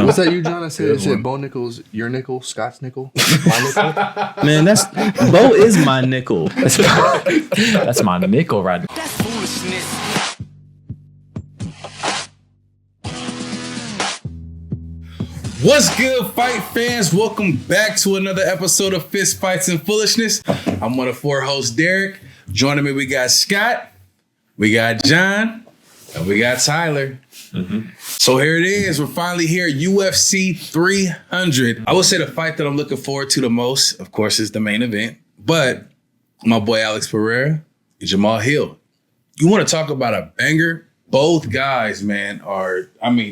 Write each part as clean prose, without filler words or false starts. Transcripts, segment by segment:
What's that you, John? I said Bo Nickel's your nickel, Scott's nickel, my nickel. Man, Bo is my nickel. That's my nickel right now. That's foolishness. What's good, fight fans? Welcome back to another episode of Fistfights and Foolishness. I'm one of four hosts, Derek. Joining me, we got Scott, we got John, and we got Tyler. So here it is. We're finally here, UFC 300. I would say the fight that I'm looking forward to the most, of course, is the main event. But my boy Alex Pereira, Jamahal Hill. You want to talk about a banger? Both guys, man, are,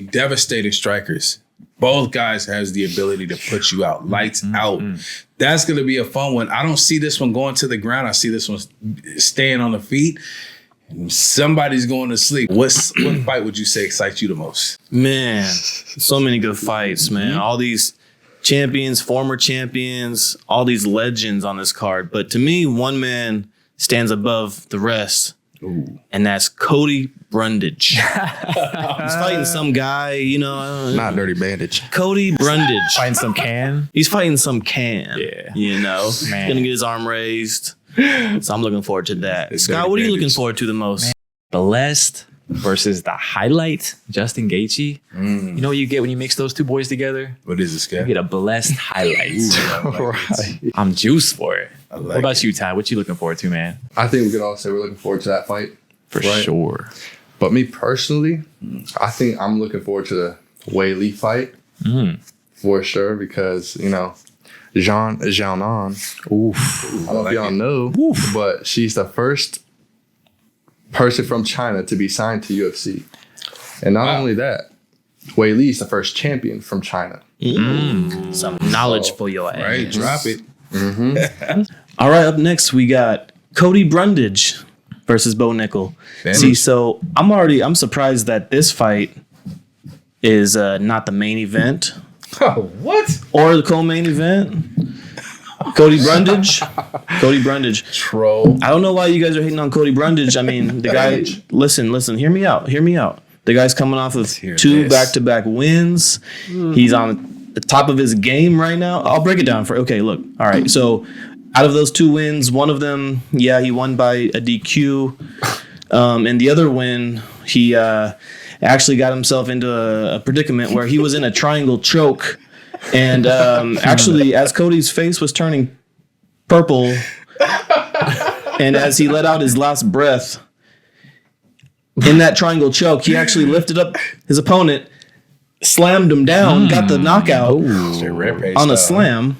devastating strikers. Both guys has the ability to put you out, lights out. That's going to be a fun one. I don't see this one going to the ground. I see this one staying on the feet. Somebody's going to sleep. What fight would you say excites you the most? Man, so many good fights, man. All these champions, former champions, all these legends on this card. But to me, one man stands above the rest. Ooh. And that's Cody Brundage. He's fighting some guy, Not Dirty Bandage. Cody Brundage. Fighting some can. He's fighting some can. Yeah. Man. Gonna get his arm raised. So I'm looking forward to that. Scott, what are you looking forward to the most? Man. Blessed versus the highlight, Justin Gaethje. You know what you get when you mix those two boys together? What is this, Scott? You get a blessed highlight. Right. I'm juiced for it. What about you, Ty? What you looking forward to, man? I think we could all say we're looking forward to that fight. For sure. But me personally, I think I'm looking forward to the Weilli fight for sure because, Xiaonan. I don't know if y'all know, but she's the first person from China to be signed to UFC. And not only that, Weilli is the first champion from China. Some knowledge for your ass. Right, drop it. All right, up next we got Cody Brundage versus Bo Nickal. See, so I'm surprised that this fight is not the main event. Oh, what? Or the co-main event. Cody Brundage. Troll. I don't know why you guys are hating on Cody Brundage. I mean, the guy, listen, hear me out. The guy's coming off of two back-to-back wins. He's on the top of his game right now. I'll break it down look. All right, so out of those two wins, one of them, he won by a DQ. And the other win, he actually got himself into a predicament where he was in a triangle choke. And actually, as Cody's face was turning purple, and as he let out his last breath in that triangle choke, he actually lifted up his opponent, slammed him down, got the knockout on a slam.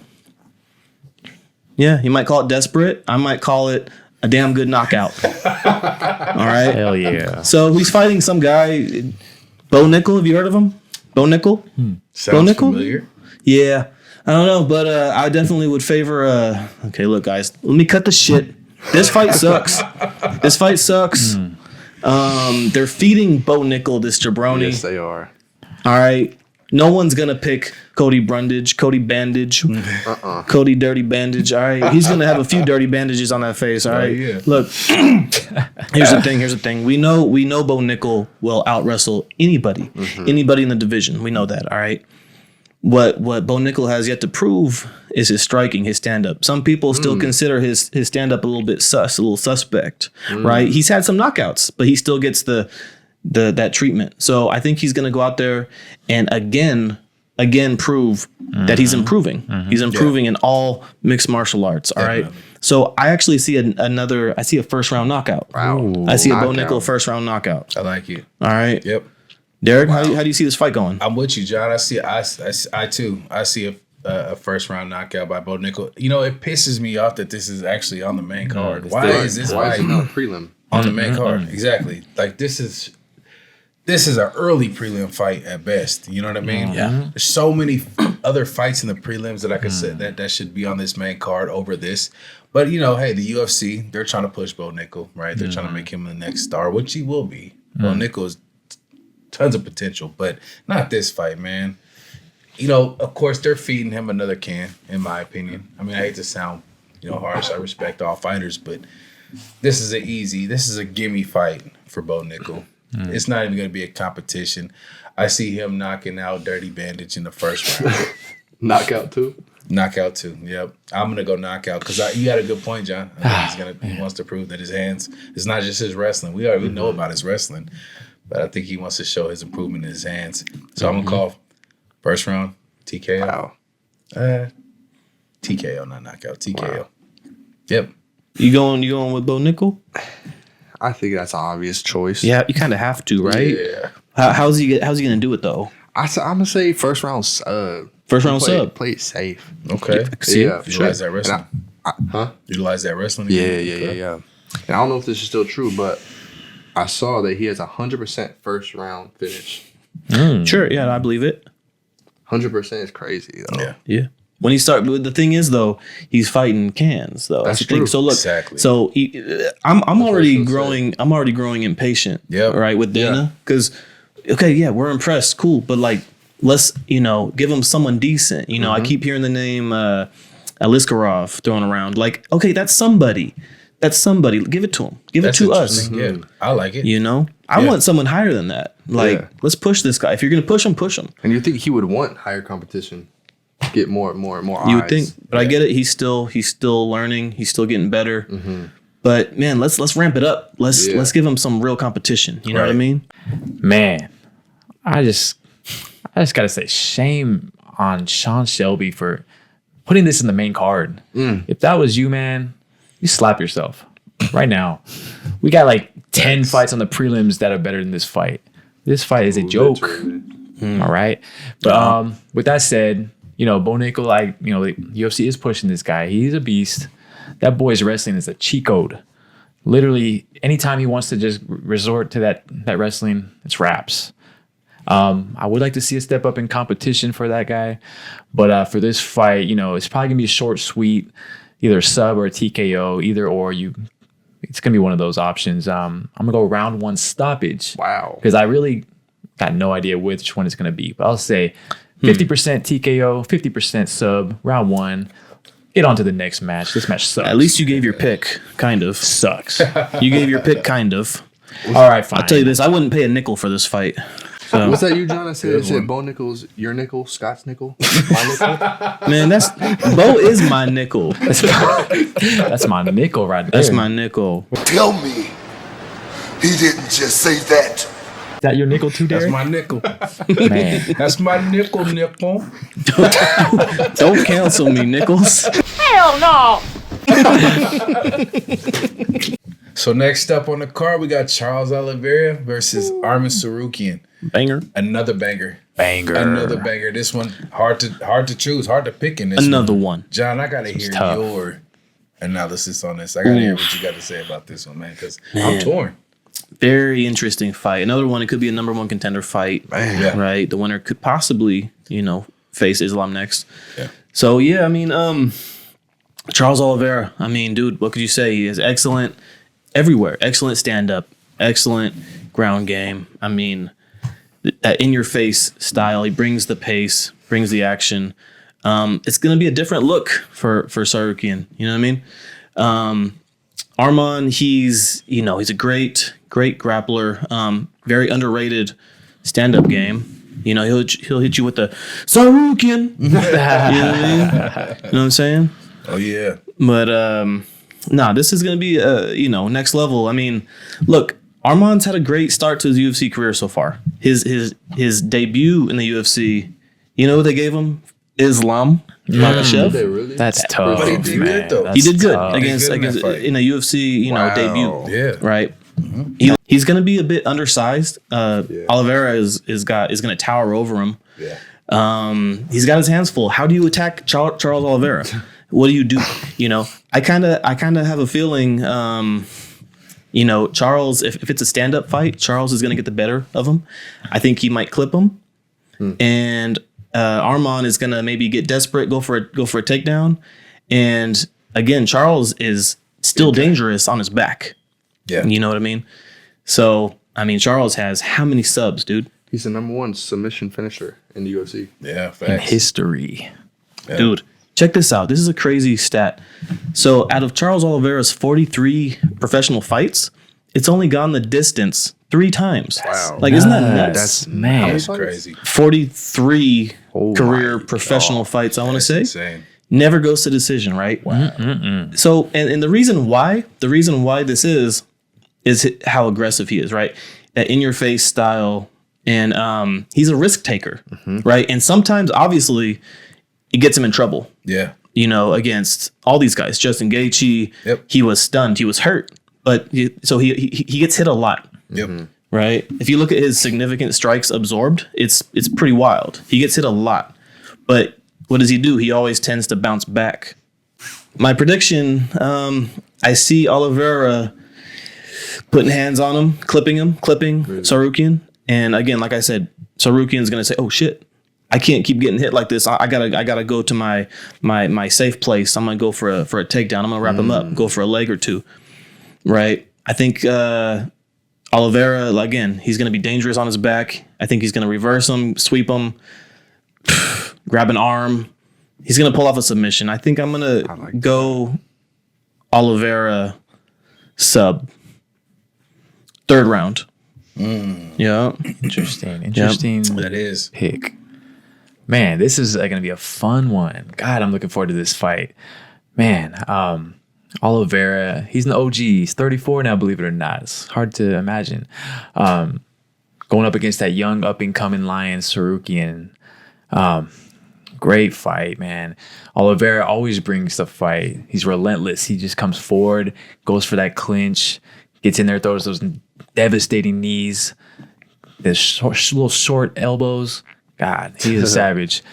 Yeah, you might call it desperate. I might call it a damn good knockout. All right? Hell yeah. So he's fighting some guy, Bo Nickal. Have you heard of him? Bo Nickal? Sounds familiar. Yeah. I don't know, but I definitely would favor... okay, look, guys. Let me cut the shit. This fight sucks. They're feeding Bo Nickal this jabroni. Yes, they are. All right. No one's going to pick Cody Brundage, Cody Bandage, Cody Dirty Bandage. All right. He's going to have a few dirty bandages on that face. All right. Yeah. Look, here's the thing. We know Bo Nickal will out wrestle anybody in the division. We know that. All right. What Bo Nickal has yet to prove is his striking, his stand-up. Some people still consider his stand-up a little bit a little suspect, right? He's had some knockouts, but he still gets that treatment. So I think he's going to go out there and again prove that he's improving. He's improving in all mixed martial arts. All right. So I actually see I see a first round knockout. Wow. I see a Bo Nickal first round knockout. I like it. All right. Yep. Derek, how do you see this fight going? I'm with you, John. I see a first round knockout by Bo Nickal. It pisses me off that this is actually on the main card. Why is this fight not a prelim on the main card? Exactly. Like this is an early prelim fight at best. You know what I mean? Yeah. There's so many other fights in the prelims that I could say that should be on this main card over this. But hey, the UFC, they're trying to push Bo Nickal, right? They're trying to make him the next star, which he will be. Bo Nickal is tons of potential, but not this fight, man. Of course, they're feeding him another can, in my opinion. I hate to sound, harsh. I respect all fighters, but this is a gimme fight for Bo Nickal. It's not even going to be a competition. I see him knocking out Dirty Bandage in the first round. Knockout too. Knockout too. Yep. I'm gonna go knockout because you had a good point, John. I think he wants to prove that his hands. It's not just his wrestling. We already know about his wrestling, but I think he wants to show his improvement in his hands. So I'm gonna call first round TKO. Wow. TKO, not knockout. TKO. Wow. Yep. You going with Bo Nickal? I think that's an obvious choice. Yeah, you kind of have to, right? Yeah. How's he gonna do it though? I'm gonna say first round. First round sub. Play it safe. Okay. Yeah. Utilize that wrestling. Utilize that wrestling. Yeah. And I don't know if this is still true, but I saw that he has 100% first round finish. Sure, yeah, I believe it. 100% is crazy though. Yeah. When he the thing is though, he's fighting cans though. That's the thing. true. So look, Exactly. so I'm already growing. I'm already growing impatient. Yep. Right with Dana because we're impressed, cool, but like let's give him someone decent. I keep hearing the name Aliskarov thrown around. Like that's somebody. That's somebody. Give it to him. Give it to us. Yeah, I like it. I want someone higher than that. Like let's push this guy. If you're gonna push him, push him. And you think he would want higher competition? Get more eyes. You would think, but I get it. He's still learning. He's still getting better. But man, let's ramp it up. Let's give him some real competition. You know what I mean? Man, I just gotta say, shame on Sean Shelby for putting this in the main card. If that was you, man, you slap yourself right now. We got like 10 fights on the prelims that are better than this fight. This fight is a joke. All right, but with that said. Bo Nickal, the UFC is pushing this guy. He's a beast. That boy's wrestling is a cheat code. Literally, anytime he wants to just resort to that wrestling, it's wraps. I would like to see a step up in competition for that guy. But for this fight, it's probably going to be short, sweet, either sub or a TKO, either or. It's going to be one of those options. I'm going to go round one stoppage. Wow. Because I really got no idea which one it's going to be. But I'll say 50% TKO, 50% sub, round one. Get on to the next match. This match sucks. At least you gave your pick, kind of. Sucks. You gave your pick, kind of. All right, fine. I'll tell you this. I wouldn't pay a nickel for this fight. So. Was that you, John? I said Bo Nickal's your nickel, Scott's nickel, my nickel. Man, Bo is my nickel. That's my nickel right there. That's my nickel. Tell me he didn't just say that. Is that your nickel too, Derek? That's my nickel. Man. That's my nickel. Don't cancel me, Nichols. Hell no! So next up on the card, we got Charles Oliveira versus Arman Tsarukyan. Banger. Another banger. Another banger. This one hard to choose, hard to pick in this. Another one. John, I gotta hear tough. your analysis on this. I gotta hear what you got to say about this one, man, because I'm torn. Very interesting fight. Another one. It could be a number one contender fight. Yeah. Right. The winner could possibly, face Islam next. Yeah. So yeah, I mean, Charles Oliveira. I mean, dude, what could you say? He is excellent everywhere. Excellent stand up. Excellent ground game. I mean, that in your face style. He brings the pace, brings the action. It's going to be a different look for Tsarukyan. You know what I mean? Arman, he's a great grappler. Very underrated stand-up game. He'll hit you with the Tsarukyan. You know what I mean? You know what I'm saying? Oh yeah. But this is gonna be next level. I mean, look, Arman's had a great start to his UFC career so far. His debut in the UFC, you know what they gave him? Islam Makhachev. Really? That's tough. But he did good, though. He did good tough. against in that fight. in a UFC debut. Yeah. Right. He's going to be a bit undersized. Oliveira is going to tower over him. Yeah. He's got his hands full. How do you attack Charles Oliveira? What do you do? I kind of have a feeling. Charles, if it's a stand up fight, Charles is going to get the better of him. I think he might clip him, and Arman is going to maybe get desperate, go for a takedown, and again, Charles is still dangerous on his back. Yeah. You know what I mean? So, I mean, Charles has how many subs, dude? He's the number one submission finisher in the UFC. Yeah. In Facts. history. Yeah. Dude, check this out. This is a crazy stat. So, out of Charles Oliveira's 43 professional fights, it's only gone the distance 3 times. Wow. Like, isn't that nuts? That's Man. That's crazy. 43 Oh career my professional fights, I want to say. Insane. Never goes to decision, right? So, and the reason why this is how aggressive he is, right? That in your face style, and he's a risk taker, right? And sometimes, obviously, it gets him in trouble. Yeah. You know, against all these guys, Justin Gaethje, Yep. he was stunned, he was hurt, but he gets hit a lot. Yep. Right? If you look at his significant strikes absorbed, it's pretty wild. He gets hit a lot. But what does he do? He always tends to bounce back. My prediction, I see Oliveira putting hands on him, clipping Tsarukyan. And again, like I said, Tsarukyan's going to say, "Oh shit. I can't keep getting hit like this. I gotta go to my safe place. I'm gonna go for a takedown. I'm gonna wrap him up, go for a leg or two." Right? I think Oliveira, again, he's going to be dangerous on his back. I think he's going to reverse him, sweep him, grab an arm. He's going to pull off a submission. I think I'm going to go Oliveira sub. 3rd round. Yeah. Interesting That is. pick. Man, this is going to be a fun one. God, I'm looking forward to this fight. Man, Oliveira, he's an OG. He's 34 now, believe it or not. It's hard to imagine. Going up against that young up-and-coming lion, Tsarukyan. Great fight, man. Oliveira always brings the fight. He's relentless. He just comes forward, goes for that clinch, gets in there, throws those devastating knees, the little short elbows. God, he is a savage.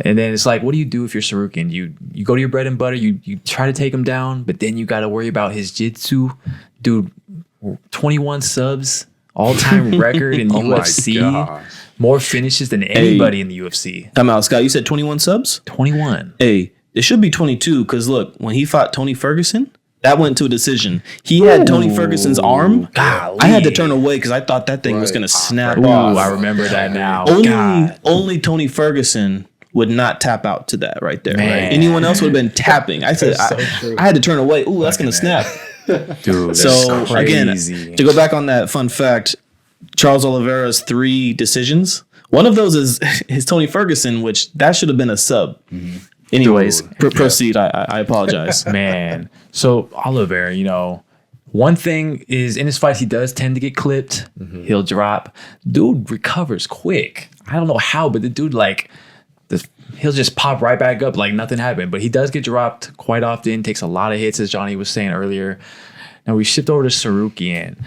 And then it's like, what do you do if you're Tsarukyan? You go to your bread and butter, you try to take him down, but then you got to worry about his jitsu. Dude, 21 subs, all-time record in UFC. More finishes than anybody in the UFC. Time out, Scott. You said 21 subs? 21. Hey, it should be 22 because look, when he fought Tony Ferguson, that went to a decision. He had Tony Ferguson's arm. Golly. I had to turn away because I thought that thing was going to snap Ooh, off. I remember that now. Only Tony Ferguson would not tap out to that right there. Man. Right? Anyone else would have been tapping. I said, I had to turn away. Ooh, that's going to snap. Dude, So that's again, crazy. to go back on that fun fact, Charles Oliveira's 3 decisions. One of those is his Tony Ferguson, which that should have been a sub. Anyways, proceed. I apologize. Man. So Oliveira, you know, one thing is in his fights, he does tend to get clipped. He'll drop. Dude recovers quick. I don't know how, but the dude, like, he'll just pop right back up like nothing happened. But he does get dropped quite often, takes a lot of hits, as Johnny was saying earlier. Now we shift over to Tsarukyan.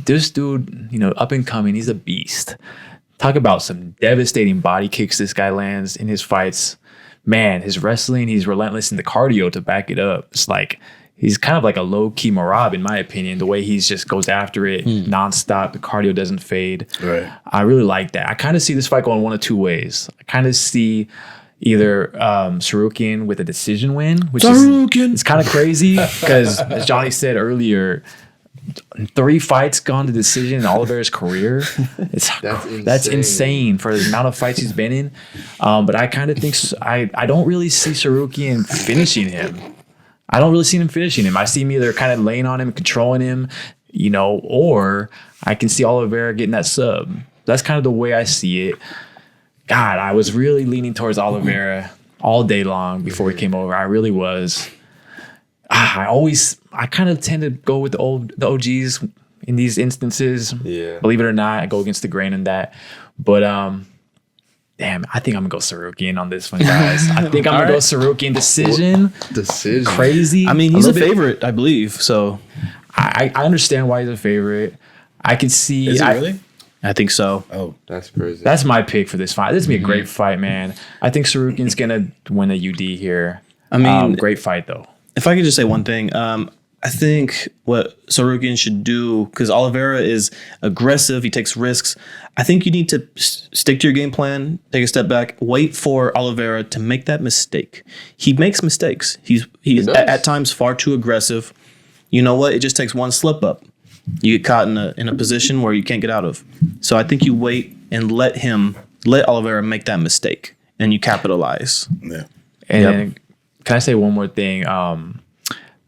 This dude, you know, up and coming, he's a beast. Talk about some devastating body kicks this guy lands in his fights. Man, his wrestling, he's relentless in the cardio to back it up. It's like, he's kind of like a low-key Marab, in my opinion, the way he just goes after it nonstop. The cardio doesn't fade. Right. I really like that. I kind of see this fight going one of two ways. I kind of see either Tsarukyan with a decision win, which is it's kind of crazy because, as Johnny said earlier, 3 fights gone to decision in Oliveira's career. That's insane for the amount of fights he's been in. But I kind of think I don't really see Tsarukyan finishing him. I don't really see him finishing him. I see him either kind of laying on him, controlling him, you know, or I can see Oliveira getting that sub. That's kind of the way I see it. God, I was really leaning towards Oliveira all day long before we came over. I really was. I kind of tend to go with the OGs in these instances. Yeah. Believe it or not, I go against the grain in that. But damn, I think I'm gonna go Tsarukyan on this one, guys. I think I'm gonna go Tsarukyan decision. Crazy. I mean, he's a favorite, I believe. So I understand why he's a favorite. I can see. Is he really? I think so. Oh, that's crazy. That's my pick for this fight. This is gonna be a great fight, man. I think Tsarukyan's gonna win a UD here. I mean, great fight though. If I could just say one thing, I think what Tsarukyan should do, because Oliveira is aggressive, he takes risks. I think you need to stick to your game plan, take a step back, wait for Oliveira to make that mistake. He makes mistakes. He's at times far too aggressive. You know what? It just takes one slip up. You get caught in a position where you can't get out of. So I think you wait and let Oliveira make that mistake, and you capitalize. Yeah. And can I say one more thing?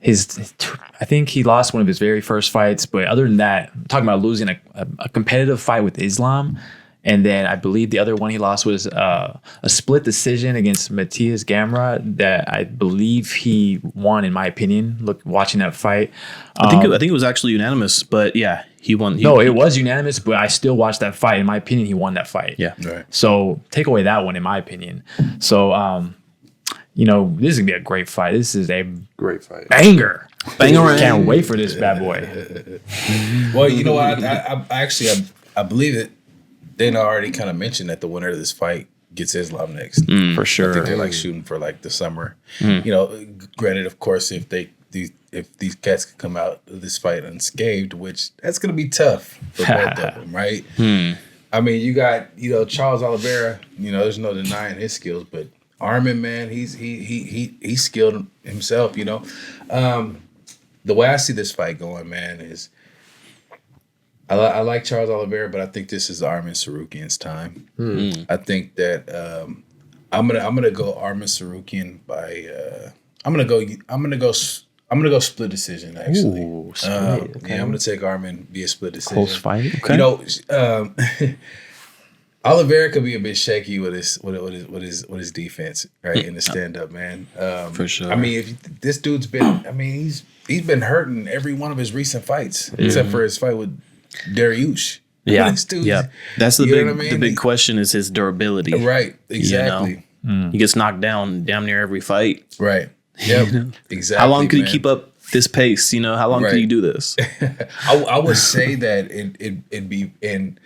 I think he lost one of his very first fights, but other than that, I'm talking about losing a competitive fight with Islam. And then I believe the other one he lost was a split decision against Matthias Gamrot that I believe he won, in my opinion. Watching that fight, I think it was actually unanimous, but yeah, he won. It was unanimous, but I still watched that fight. In my opinion, he won that fight. Yeah, Right. So take away that one, in my opinion. So this is gonna be a great fight. This is a Great fight. banger. Banger. Can't wait for this bad boy. Well, you know what? I believe it. Dana already kind of mentioned that the winner of this fight gets Islam next. For I think sure. they're like shooting for like the summer. Granted, of course, if these cats could come out of this fight unscathed, which that's gonna be tough for both of them, right? I mean, you got Charles Oliveira. There's no denying his skills, but Arman, man, he's skilled himself. The way I see this fight going, man, is I like Charles Oliveira, but I think this is Arman Tsarukyan's time. I think that I'm gonna go Arman Tsarukyan by I'm gonna go split decision actually. Ooh, split, okay. Yeah, I'm gonna take Arman via split decision. Close fight. Okay. Oliveira could be a bit shaky with his defense, right, in the stand up, man. For sure. I mean, if this dude's been, he's been hurting every one of his recent fights, except for his fight with Dariush. Yeah, This dude's- yeah. That's the you big know what I mean? the big question is his durability. Right, exactly. He gets knocked down damn near every fight. Right. Yep. Exactly. How long could man. he keep up this pace? How long could he do this? I would say that it'd be in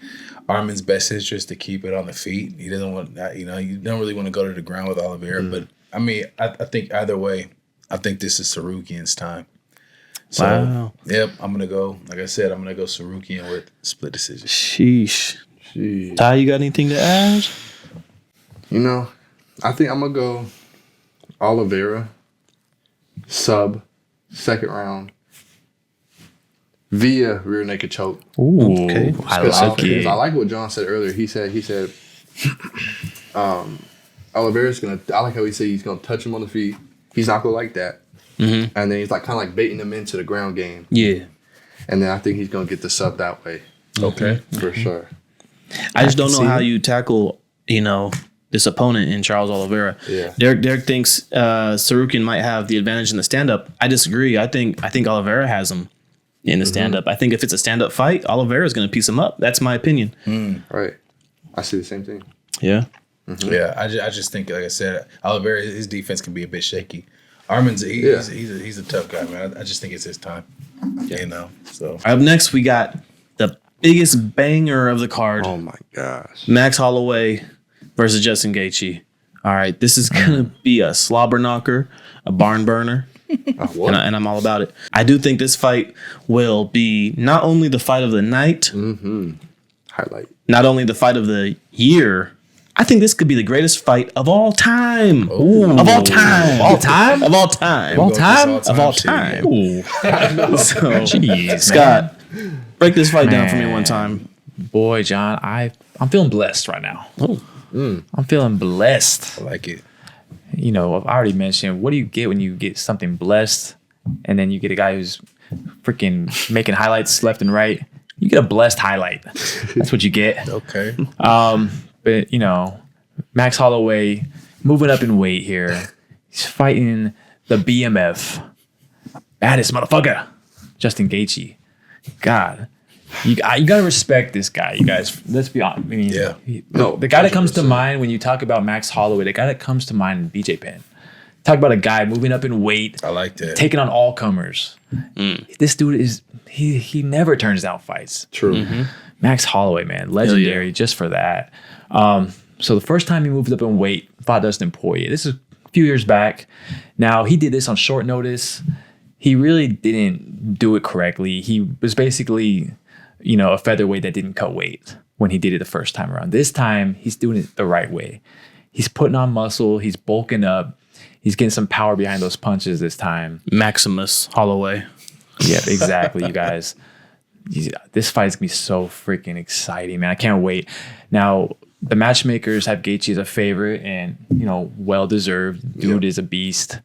Arman's best interest to keep it on the feet. He doesn't want, you don't really want to go to the ground with Oliveira. But I mean, I think either way, I think this is Tsarukyan's time. So, Wow. Yep, I'm gonna go. Like I said, I'm gonna go Tsarukyan with split decision. Sheesh. Ty, you got anything to add? I think I'm gonna go Oliveira sub second round via rear naked choke. Ooh, Okay. I Because like it. I like what John said earlier. He said Oliveira's gonna. I like how he said he's gonna touch him on the feet. He's not gonna like that. And then he's like kind of like baiting him into the ground game. Yeah. And then I think he's gonna get the sub that way Okay. for sure. I just don't know see how it. you tackle, this opponent in Charles Oliveira. Yeah. Derek thinks Tsarukyan might have the advantage in the stand-up. I disagree. I think Oliveira has him in the stand-up. I think if it's a stand-up fight, Oliveira is going to piece him up. That's my opinion. Right. I see the same thing. Yeah. Yeah, I just think, like I said, Oliveira, his defense can be a bit shaky. Arman's he's a tough guy, man. I just think it's his time. So Up next, we got the biggest banger of the card. Oh my gosh. Max Holloway versus Justin Gaethje. All right, this is going to be a slobber knocker, a barn burner. What? And I'm all about it. I do think this fight will be not only the fight of the night, Highlight. not only the fight of the year. I think this could be the greatest fight of all time. Of all time. All time? Of all time. All time? Of all shit, time. Ooh. So, Jeez, Scott, break this fight down for me one time. Boy, John, I'm feeling blessed right now. Oh. I'm feeling blessed. I like it. I've already mentioned, what do you get when you get something blessed and then you get a guy who's freaking making highlights left and right? You get a blessed highlight. That's what you get. Okay. But, Max Holloway moving up in weight here. He's fighting the BMF. Baddest motherfucker. Justin Gaethje. God. You got to respect this guy, you guys. Let's be honest. I mean, Yeah. the guy that comes to mind when you talk about Max Holloway, the guy that comes to mind is BJ Penn. Talk about a guy moving up in weight, I like that. taking on all comers. This dude is, he never turns down fights. True. Max Holloway, man, legendary just for that. So the first time he moved up in weight, fought Dustin Poirier. This is a few years back. Now, he did this on short notice. He really didn't do it correctly. He was basically, a featherweight that didn't cut weight when he did it the first time around. This time, he's doing it the right way. He's putting on muscle. He's bulking up. He's getting some power behind those punches this time. Maximus Holloway. Yeah, exactly, you guys. This fight is going to be so freaking exciting, man. I can't wait. Now, the matchmakers have Gaethje as a favorite and, well-deserved. Dude is a beast.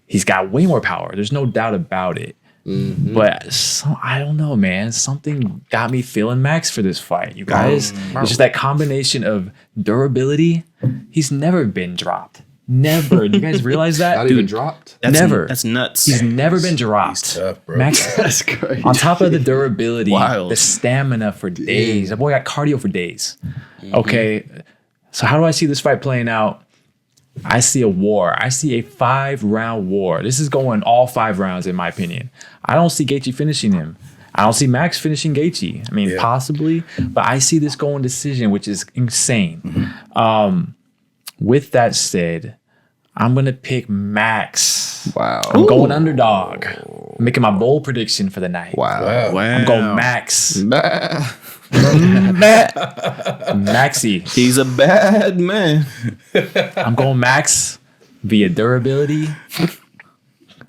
He's got way more power. There's no doubt about it. But I don't know, man. Something got me feeling Max for this fight, you guys. It's just that combination of durability. He's never been dropped. Never. Do you guys realize that? Not even dropped? Never. That's nuts. He's never been dropped. He's tough, bro. Max, That's crazy. on top of the durability, Wild. the stamina for days. The boy got cardio for days. Okay. So how do I see this fight playing out? I see a war. I see a 5-round war. This is going all 5 rounds, in my opinion. I don't see Gaethje finishing him. I don't see Max finishing Gaethje. I mean, possibly, but I see this going decision, which is insane. With that said, I'm going to pick Max. Wow. I'm going underdog. I'm making my bold prediction for the night. Wow. I'm going Max. Maxie. He's a bad man. I'm going Max via durability,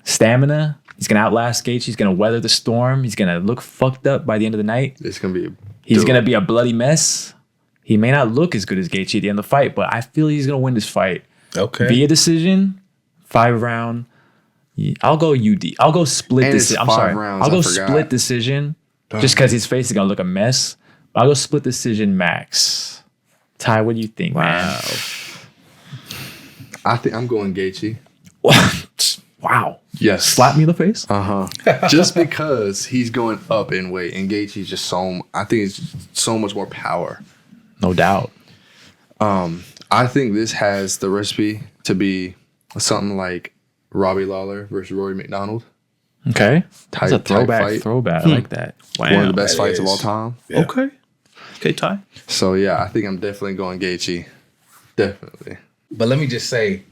stamina. He's going to outlast Gaethje. He's going to weather the storm. He's going to look fucked up by the end of the night. It's going to be He's going to be a bloody mess. He may not look as good as Gaethje at the end of the fight, but I feel he's going to win this fight. Okay. Via decision, 5-round. I'll go UD. I'll go split decision. I'm sorry. I'll go split decision just because his face is going to look a mess. But I'll go split decision Max. Ty, what do you think, man? I think I'm going Gaethje. Wow. Yes. Slap me in the face? Just because he's going up in weight and Gaethje's just I think it's so much more power. No doubt. I think this has the recipe to be something like Robbie Lawler versus Rory McDonald. Okay. That's a Type throwback. fight. I like that. Wow. One of the best That fights of is. all time. Yeah. Okay, Ty. So, yeah, I think I'm definitely going Gaethje. Definitely. But let me just say,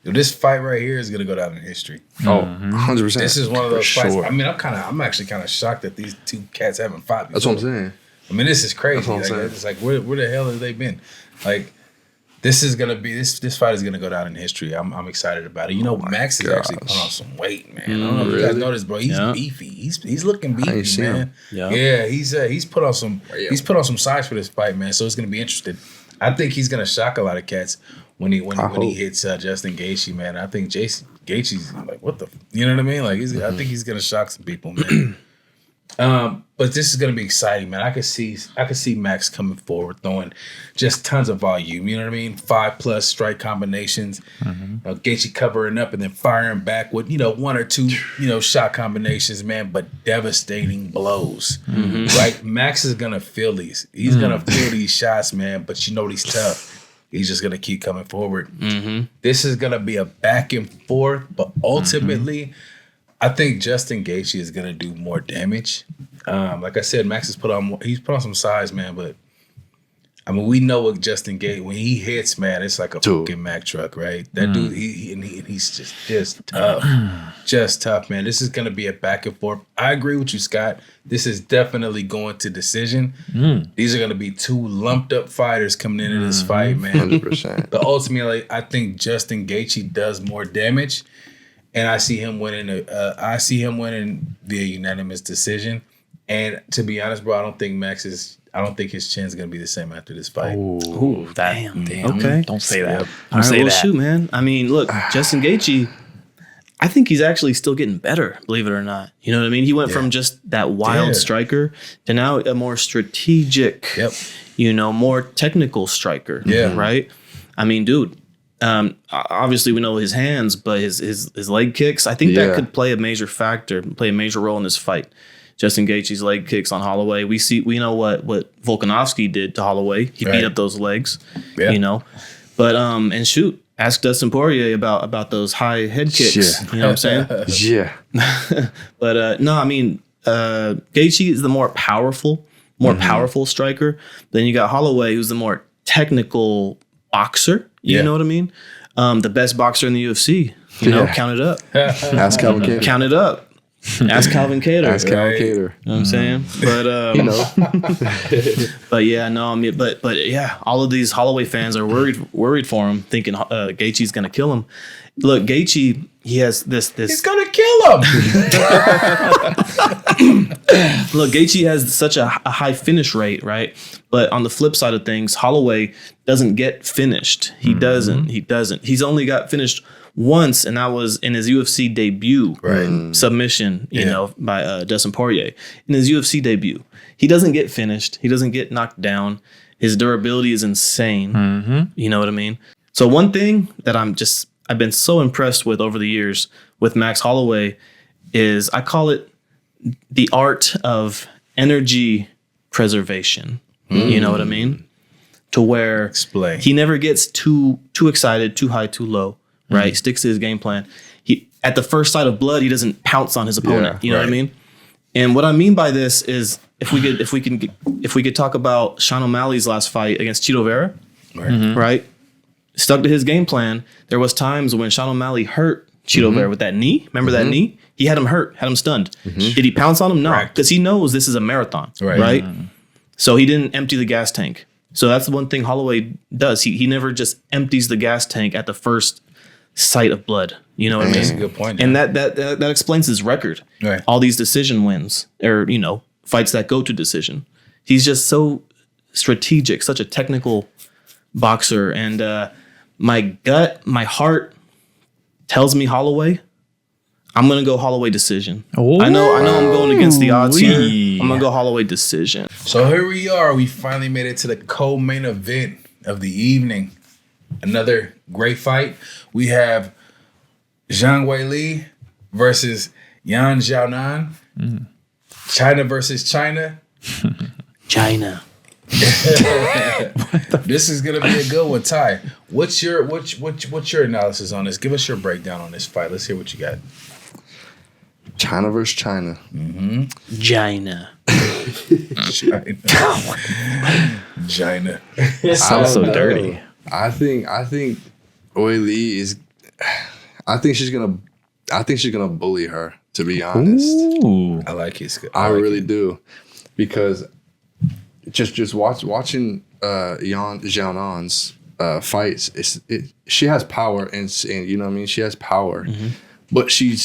this fight right here is gonna go down in history. Oh, 100%. This is one of those fights. sure. I mean, I'm actually kind of shocked that these two cats haven't fought before. That's what I'm saying. I mean, this is crazy. That's what I'm Like, saying. it's like, where the hell have they been? Like, this is gonna be this fight is gonna go down in history. I'm excited about it. You know, Max is actually put on some weight, man. I don't know if you guys noticed, bro. He's beefy. He's looking beefy, seen man. him. Yeah, he's put on some size for this fight, man. So it's gonna be interesting. I think he's gonna shock a lot of cats when he hits Justin Gaethje, man. I think Gaethje's like, what the, you know what I mean? Like, I think he's gonna shock some people, man. But this is gonna be exciting, man. I could see Max coming forward, throwing just tons of volume. You know what I mean? 5+ strike combinations. Gaethje covering up and then firing back with 1 or 2 shot combinations, man. But devastating blows. Right? Max is gonna feel these. He's gonna feel these shots, man. But he's tough. He's just gonna keep coming forward. This is gonna be a back and forth, but ultimately, I think Justin Gaethje is gonna do more damage. Like I said, Max has put on some size, man. But I mean, we know what Justin Gaethje, when he hits, man, it's like a fucking Mack truck, right? That dude, he's just tough, just tough, man. This is gonna be a back and forth. I agree with you, Scott. This is definitely going to decision. These are gonna be 2 lumped up fighters coming into this fight, man. 100%. But ultimately, I think Justin Gaethje does more damage, and I see him winning. I see him winning via unanimous decision. And to be honest, bro, I don't think his chin's gonna be the same after this fight. Ooh, damn. Okay. Don't say that. All Don't right, say well, that. shoot, man. I mean, look, Justin Gaethje, I think he's actually still getting better, believe it or not. You know what I mean? He went from just that wild striker to now a more strategic, more technical striker. Yeah. Right? I mean, dude, obviously we know his hands, but his leg kicks, I think that could play a major role in this fight. Justin Gaethje's leg kicks on Holloway. We know what Volkanovski did to Holloway. He beat up those legs, But and shoot, ask Dustin Poirier about those high head kicks. You know what I'm saying? Yeah. But no, I mean, Gaethje is the more powerful striker. Then you got Holloway, who's the more technical boxer. You know what I mean? The best boxer in the UFC. Count it up. Ask Calvin Kattar. Count it up. Ask Calvin Kattar. Ask Calvin Kattar. You know what I'm saying? But but yeah, no, I mean, but yeah, all of these Holloway fans are worried for him, thinking Gaethje's gonna kill him. Look, Gaethje, he has this. He's gonna kill him. Look, Gaethje has such a high finish rate, right? But on the flip side of things, Holloway doesn't get finished. He doesn't. He's only got finished once, and that was in his UFC debut submission, you know, by Dustin Poirier. In his UFC debut, he doesn't get finished. He doesn't get knocked down. His durability is insane. You know what I mean? So one thing that I've been so impressed with over the years with Max Holloway is I call it the art of energy preservation. You know what I mean? To where he never gets too excited, too high, too low, right? Sticks to his game plan. He at the first sight of blood, he doesn't pounce on his opponent. You know what I mean? And what I mean by this is if we could talk about Sean O'Malley's last fight against Chito Vera, right? Stuck to his game plan. There was times when Sean O'Malley hurt Chito Vera with that knee. Remember that knee? He had him hurt, had him stunned. Did he pounce on him? No, because he knows this is a marathon, right? So he didn't empty the gas tank. So that's the one thing Holloway does. He never just empties the gas tank at the first sight of blood. You know what I mean? That's a good point. And that explains his record. Right. All these decision wins, or you know, fights that go to decision. He's just so strategic, such a technical boxer. And my gut, my heart tells me Holloway. I'm gonna go Holloway decision. I know I'm going against the odds here. I'm gonna go Holloway decision. So here we are. We finally made it to the co-main event of the evening. Another great fight. We have Zhang Weilli versus Yan Xiaonan. China versus China. China. This is gonna be a good one, Ty. What's your analysis on this? Give us your breakdown on this fight. Let's hear what you got. China versus China. China. China. Sounds so dirty. I think Weilli is. I think she's gonna bully her. To be honest, Ooh. I like it. I really do, because just watching Yan Xiaonan's fights, she has power and you know what I mean. She has power, but she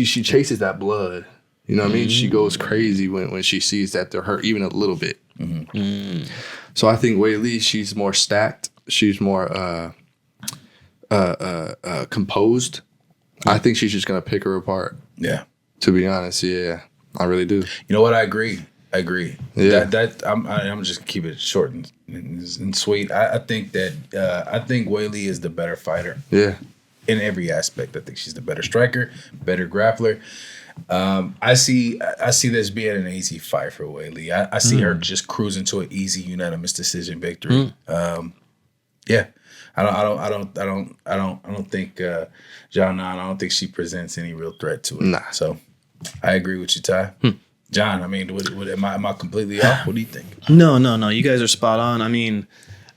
chases that blood. You know what I mean? She goes crazy when she sees that they're hurt even a little bit. So I think Weilli, she's more stacked. She's more composed. I think she's just gonna pick her apart. Yeah. To be honest, yeah, I really do. You know what? I agree. Yeah. I'm just keep it short and sweet. I think Weilli is the better fighter. Yeah. In every aspect, I think she's the better striker, better grappler. I see this being an easy fight for Weilli. I see her just cruising to an easy unanimous decision victory. Yeah, I don't think Xiaonan. I don't think she presents any real threat to it. Nah. So I agree with you, Ty. John, I mean, am I completely off? What do you think? No. You guys are spot on. I mean,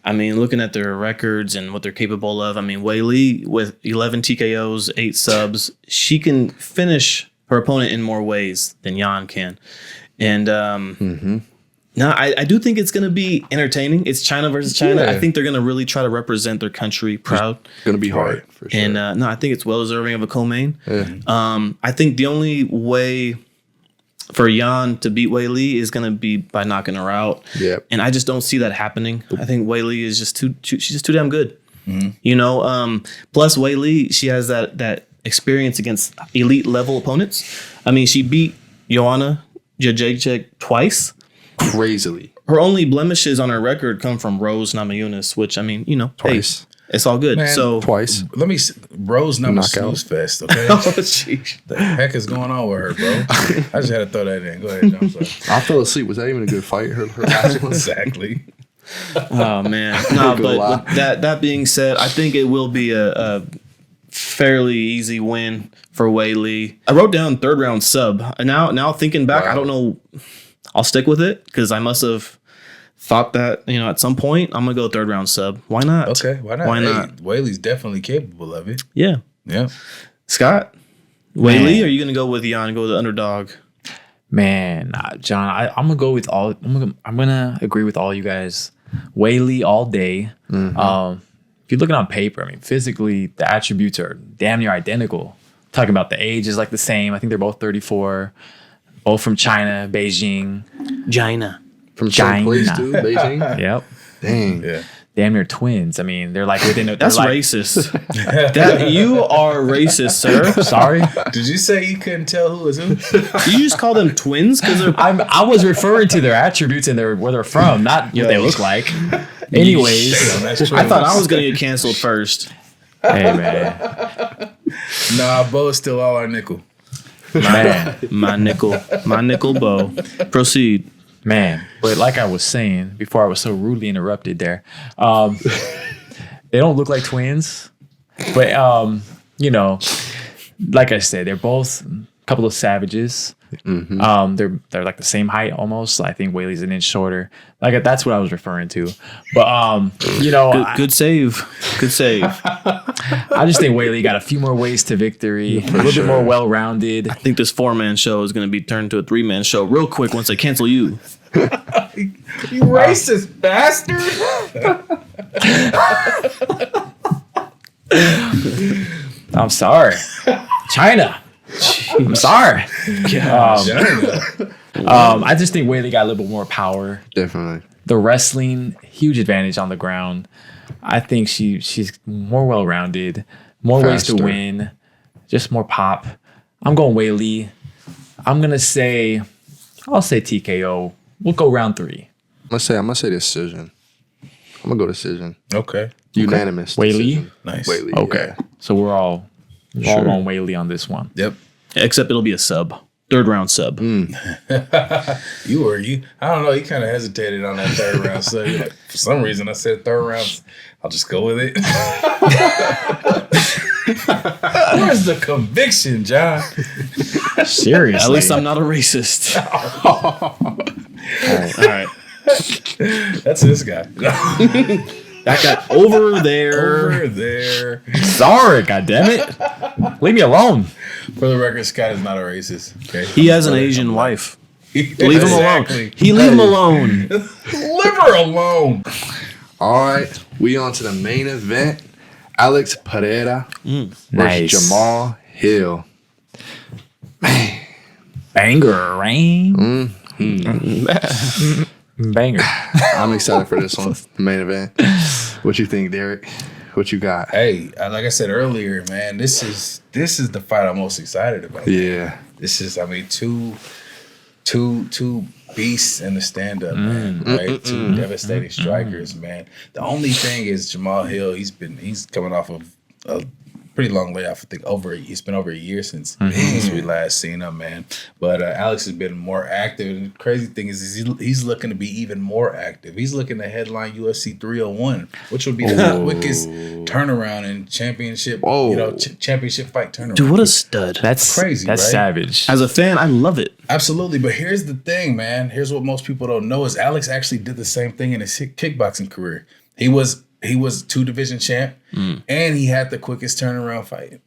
looking at their records and what they're capable of, I mean, Weilli with 11 TKOs, 8 subs, she can finish her opponent in more ways than Yan can. And I do think it's going to be entertaining. It's China versus China. Yeah. I think they're going to really try to represent their country proud. It's gonna be hard for sure. And I think it's well deserving of a co-main. Yeah. I think the only way for Yan to beat Weilli is going to be by knocking her out. Yep. And I just don't see that happening. I think Weilli is just she's just too damn good. You know, plus Weilli, she has that experience against elite level opponents. I mean, she beat Joanna Jędrzejczyk twice. Crazily. Her only blemishes on her record come from Rose Namajunas, which, I mean, you know, Twice. Hey, it's all good. Man, so Twice. Let me Rose number snooze fest. Okay. Oh, jeez. The heck is going on with her, bro? I just had to throw that in. Go ahead, John. Sorry. I fell asleep. Was that even a good fight? Her last one. Exactly. Oh man, no. But with that being said, I think it will be a fairly easy win for Weilli. I wrote down 3rd round sub. Now thinking back, I don't know. I'll stick with it because I must have thought that, you know, at some point I'm gonna go 3rd round sub. Why not? Okay, why not? Why Hey, not? Weilli's definitely capable of it. Yeah. Yeah. Scott, Weilli, or are you gonna go with Yan and go with the underdog? Man, John, I'm gonna go with all. I'm gonna agree with all you guys. Weilli all day. If you're looking on paper, I mean, physically the attributes are damn near identical. Talking about the age is like the same. I think they're both 34, both from China, Beijing. China. From China. some place too, Beijing. Yep. Dang. Yeah. damn near twins. I mean, they're like within. That's racist. You are racist, sir. Sorry. Did you say you couldn't tell who was who? You just call them twins because they're. I was referring to their attributes and where they're from, not what they look like. Anyways, That's true. I thought I was gonna get canceled first. hey man, Nah, Bo is still all our nickel. My nickel bow. Proceed. man. But like I was saying before, I was so rudely interrupted there. They don't look like twins, but you know, like I said, they're both a couple of savages. They're like the same height almost. I think Weilli's an inch shorter. Like that's what I was referring to. But you know, Good save. Good save. I just think Weilli got a few more ways to victory. A little bit more well-rounded. I think this 4-man show is going to be turned to a 3-man show real quick once they cancel you. You racist bastard. I'm sorry, China. I'm sorry. I just think Weilli got a little bit more power. Definitely. The wrestling, huge advantage on the ground. I think she's more well-rounded, more ways to Faster. win, just more pop. I'm going Weilli. I'll say TKO. We'll go round 3. I'm gonna say decision. I'm gonna go decision. Okay. Unanimous. Weilli? decision. Nice. Weilli. Okay. So we're all on Weilli on this one. Yep. Except it'll be a sub. 3rd round sub. I don't know. You kind of hesitated on that 3rd round. So you're like, for some reason, I said 3rd round. I'll just go with it. Where's the conviction, John? Seriously. At least I'm not a racist. All right. That's this guy. That guy over there. Over there. sorry. God damn it. Leave me alone. For the record, Scott is not a racist. Okay. He has an Asian wife. Leave him Exactly. alone. He leave him alone. Leave her alone. All right, we on to the main event. Alex Pereira versus Nice. Jamahal Hill. Banger, rain. Banger. I'm excited for this one, the main event. What you think, Derek? What you got? Hey, like I said earlier, man, this is the fight I'm most excited about. Yeah. This is, I mean, two beasts in the stand-up, man. Right, two devastating strikers, man. The only thing is Jamahal Hill. He's coming off of a pretty long layoff. I think it's been over a year since we last seen him, man. But Alex has been more active. And the crazy thing is he's looking to be even more active. He's looking to headline UFC 301, which would be the quickest turnaround in championship, championship fight turnaround. Dude, what a stud. That's crazy, That's right? savage. As a fan, I love it. Absolutely, but here's the thing, man. Here's what most people don't know is Alex actually did the same thing in his kickboxing career. He was 2-division champ, and he had the quickest turnaround fight,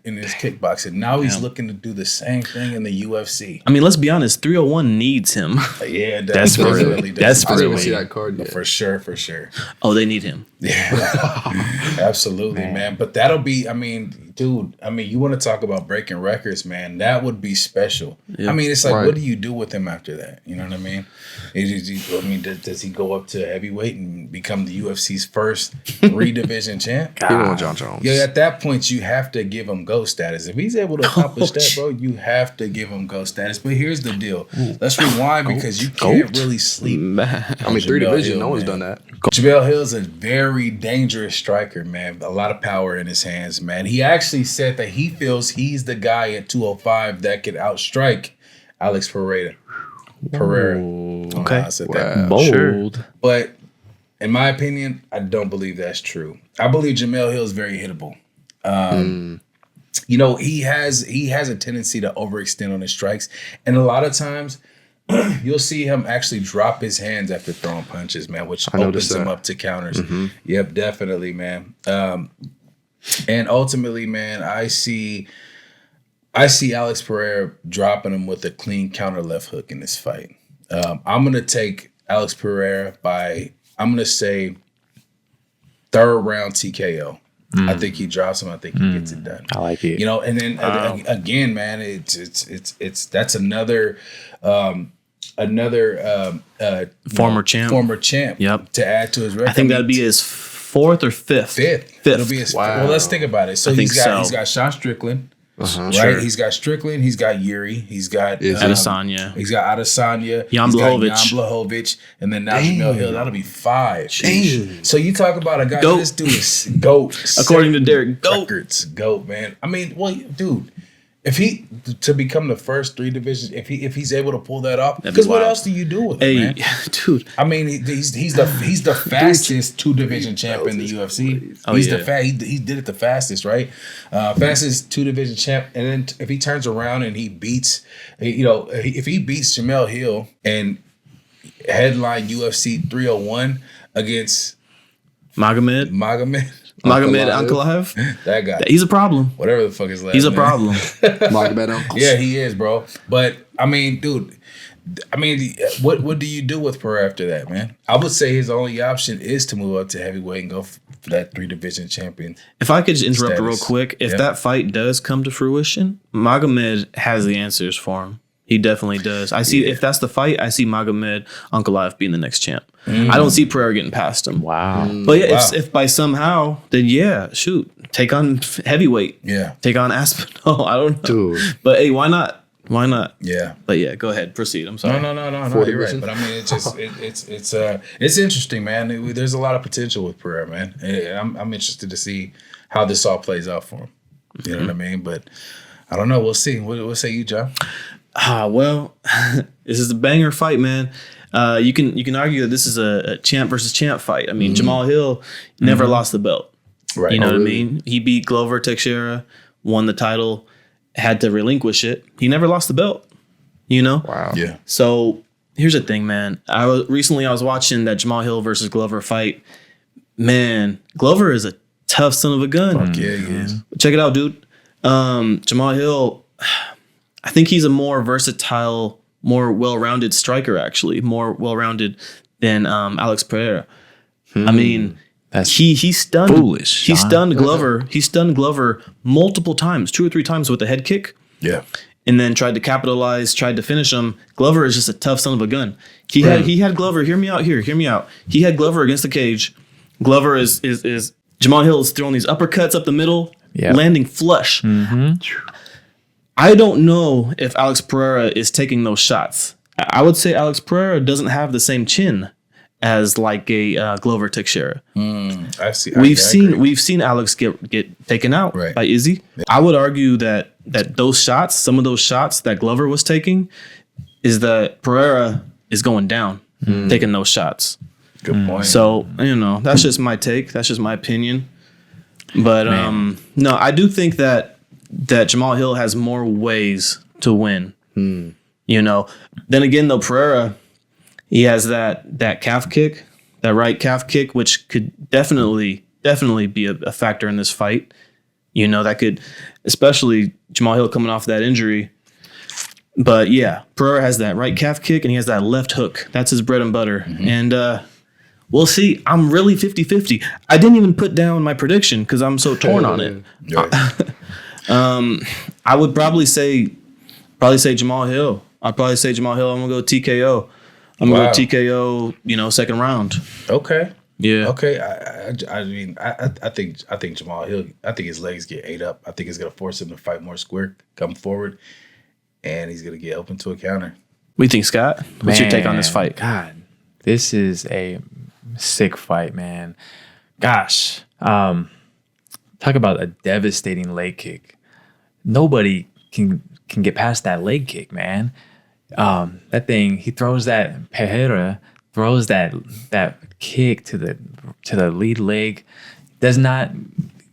in his kickboxing. Now he's looking to do the same thing in the UFC. I mean, let's be honest. 301 needs him. Yeah, Desperately. definitely. I didn't even see Really? that card yet. For sure. Oh, they need him. Yeah, absolutely, man. But that'll be, I mean, dude, you want to talk about breaking records, man. That would be special. Yeah. I mean, it's like, Right. what do you do with him after that? You know what I mean? Does he go up to heavyweight and become the UFC's first 3-division champ? He won John Jones. Yeah, at that point, you have to give him GOAT status. If he's able to accomplish that, bro, you have to give him GOAT status. But here's the deal. Let's rewind because you can't really sleep. I mean, 3 Jamahal division, Hill, no one's man. done that. Jamahal Hill is a very dangerous striker, man. A lot of power in his hands, man. He actually said that he feels he's the guy at 205 that could outstrike Alex Pereira. Okay. I said that. Bold. Sure. But in my opinion, I don't believe that's true. I believe Jamahal Hill is very hittable. You know, he has a tendency to overextend on his strikes, and a lot of times you'll see him actually drop his hands after throwing punches, man, which opens him up to counters. Yep, definitely, man. And ultimately, man, I see Alex Pereira dropping him with a clean counter left hook in this fight. I'm gonna take Alex Pereira by, I'm gonna say, 3rd round TKO. I think he drops him. I think he gets it done. I like it. You know, and then again, man, it's that's another another Former champ. Yep. to add to his record. I think that'd be his fourth or fifth. Fifth. It'll be his. Wow. Well, let's think about it. So I think he's got Sean Strickland, Uh-huh. right? He's got Strickland. He's got Yuri. He's got Adesanya. He's got Adesanya. Jan He's got Blachowicz. Jan Blachowicz, and then now Jamahal Hill. That'll be 5. Damn. So you talk about a guy. Goat. This dude is GOAT. According to Derek, GOAT. Records, GOAT, man. I mean, well, dude, if he to become the first 3 divisions, if he's able to pull that off, That'd be because what wild. else do you do with Hey, it, man? dude. I mean, he's the fastest 2-division champ in the UFC. Oh, He's yeah. he did it the fastest, right? Fastest 2-division champ. And then if he turns around and he beats, if he beats Jamahal Hill and headline UFC 301 against Magomed Ankalaev. that guy, He's a problem. whatever the fuck his last He's a name. problem. Yeah, he is, bro. But I mean, dude. What do you do with Pereira after that, man? I would say his only option is to move up to heavyweight and go for that 3-division champion. If I could just interrupt real Status. quick, if Yeah. that fight does come to fruition, Magomed has the answers for him. He definitely does. I see if that's the fight, I see Magomed Ankalaev being the next champ. I don't see Pereira getting past him. Wow. But yeah, Wow. if by somehow, then yeah, shoot, take on heavyweight. Yeah. Take on Aspinall. I don't know. Dude. But hey, why not? Why not? Yeah. But yeah, go ahead, proceed. I'm sorry. No. You're right. But I mean, it's just it's interesting, man. There's a lot of potential with Pereira, man. And I'm interested to see how this all plays out for him. You know what I mean? But I don't know. We'll see. What say you, John? Well, this is a banger fight, man. You can argue that this is a champ versus champ fight. I mean, Jamahal Hill never lost the belt. Right. You know what I really? mean? He beat Glover Teixeira, won the title, had to relinquish it. He never lost the belt. You know? Wow. Yeah. So here's the thing, man. I was watching that Jamahal Hill versus Glover fight. Man, Glover is a tough son of a gun. Fuck yeah, he is. Check it out, dude. Jamahal Hill, I think he's a more versatile, more well-rounded striker, actually. More well-rounded than Alex Pereira. I mean, he stunned foolish, He Sean. stunned Glover. He stunned Glover multiple times, 2 or 3 times with a head kick. Yeah. And then tried to capitalize, tried to finish him. Glover is just a tough son of a gun. He had Glover. Hear me out here. Hear me out. He had Glover against the cage. Glover is Jamahal Hill is throwing these uppercuts up the middle, landing flush. I don't know if Alex Pereira is taking those shots. I would say Alex Pereira doesn't have the same chin as like a Glover Teixeira. I see. We've agree. seen Alex get taken out Right. by Izzy. I would argue that those shots, some of those shots that Glover was taking, is that Pereira is going down, taking those shots. Good point. So that's just my take. That's just my opinion. But no, I do think that Jamahal Hill has more ways to win. You know. Then again, though, Pereira, he has that calf kick, that right calf kick, which could definitely be a factor in this fight. You know, that could, especially Jamahal Hill coming off that injury. But yeah, Pereira has that right calf kick and he has that left hook. That's his bread and butter. And we'll see. I'm really 50-50. I didn't even put down my prediction because I'm so torn on it. Right. I would probably say Jamahal Hill. I'd probably say Jamahal Hill. I'm gonna go TKO. I'm gonna go TKO. Second round. Okay. Yeah. Okay. I mean, I think Jamahal Hill. I think his legs get ate up. I think it's gonna force him to fight more square, come forward, and he's gonna get open to a counter. What do you think, Scott? What's your take on this Man, fight? God, this is a sick fight, man. Gosh, talk about a devastating leg kick. Nobody can get past that leg kick, man. That thing, he throws that Pereira throws that kick to the lead leg. Does not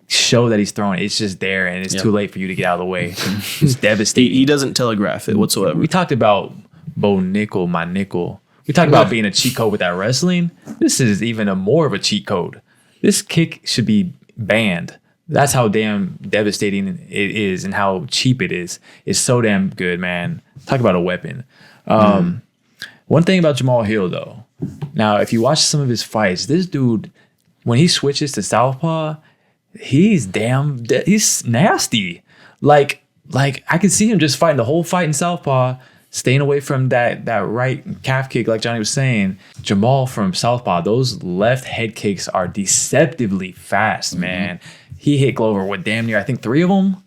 show that he's throwing it. It's just there, and it's too late for you to get out of the way. It's devastating. He doesn't telegraph it whatsoever. We talked about Bo Nickel, my nickel. We talked about being a cheat code with that wrestling. This is even more of a cheat code. This kick should be banned. That's how damn devastating it is and how cheap it is. It's so damn good, man. Talk about a weapon. One thing about Jamahal Hill, though. Now, if you watch some of his fights, this dude, when he switches to southpaw, he's nasty. Like I could see him just fighting the whole fight in southpaw, staying away from that right calf kick, like Johnny was saying. Jamal from Southpaw, those left head kicks are deceptively fast, man. He hit Glover with damn near, I think, 3 of them.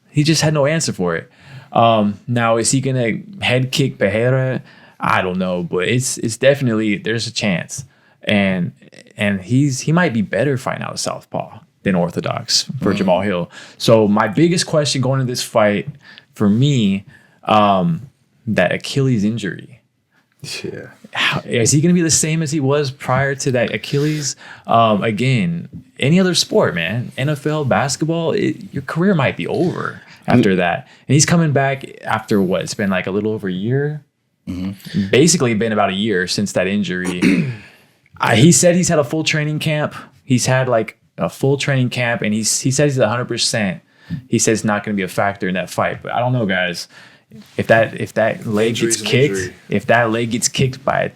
He just had no answer for it. Now, is he gonna head kick Pereira? I don't know, but it's definitely, there's a chance, and he might be better fighting out of Southpaw than orthodox for Jamahal Hill. So my biggest question going into this fight for me, that Achilles injury. Yeah. Is he going to be the same as he was prior to that Achilles? Again, any other sport, man, NFL, basketball, your career might be over after that. And he's coming back after what? It's been like a little over a year. Basically been about a year since that injury. He said he's had a full training camp. He's had like a full training camp, and he says he's 100%. He says it's not going to be a factor in that fight. But I don't know, guys. If that leg gets kicked, if that leg gets kicked by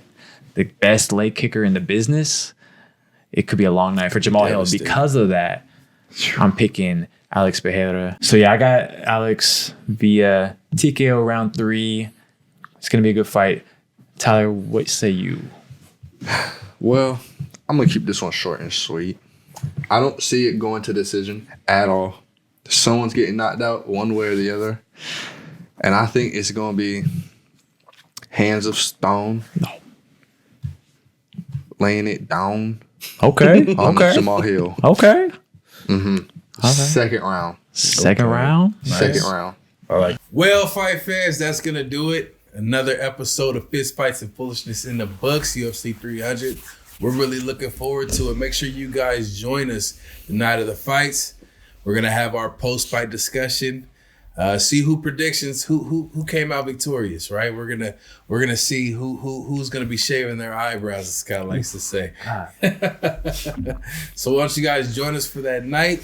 the best leg kicker in the business, it could be a long night for Jamahal Hill. Because of that, I'm picking Alex Pereira. So yeah, I got Alex via TKO round 3. It's gonna be a good fight. Tyler, what say you? Well, I'm gonna keep this one short and sweet. I don't see it going to decision at all. Someone's getting knocked out one way or the other. And I think it's going to be hands of stone. No. Laying it down. Okay. On Jamahal Hill. Okay. Second round. Second round? Nice. Second round. All right. Well, fight fans, that's going to do it. Another episode of Fist Fights and Foolishness in the books, UFC 300. We're really looking forward to it. Make sure you guys join us the night of the fights. We're going to have our post-fight discussion. See who predictions, who came out victorious, right? We're gonna see who's gonna be shaving their eyebrows, as Scott likes to say. So why don't you guys join us for that night?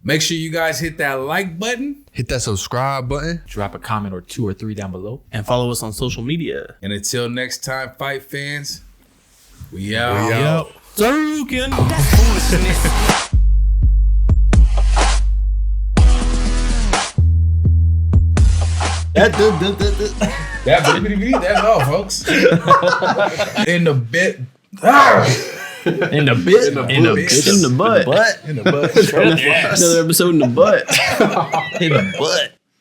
Make sure you guys hit that like button, hit that subscribe button, drop a comment or 2 or 3 down below, and follow us on social media. And until next time, fight fans, we out. Tsarukyan. That's all, folks. In the bit. In the butt. Another episode in the butt. In the butt.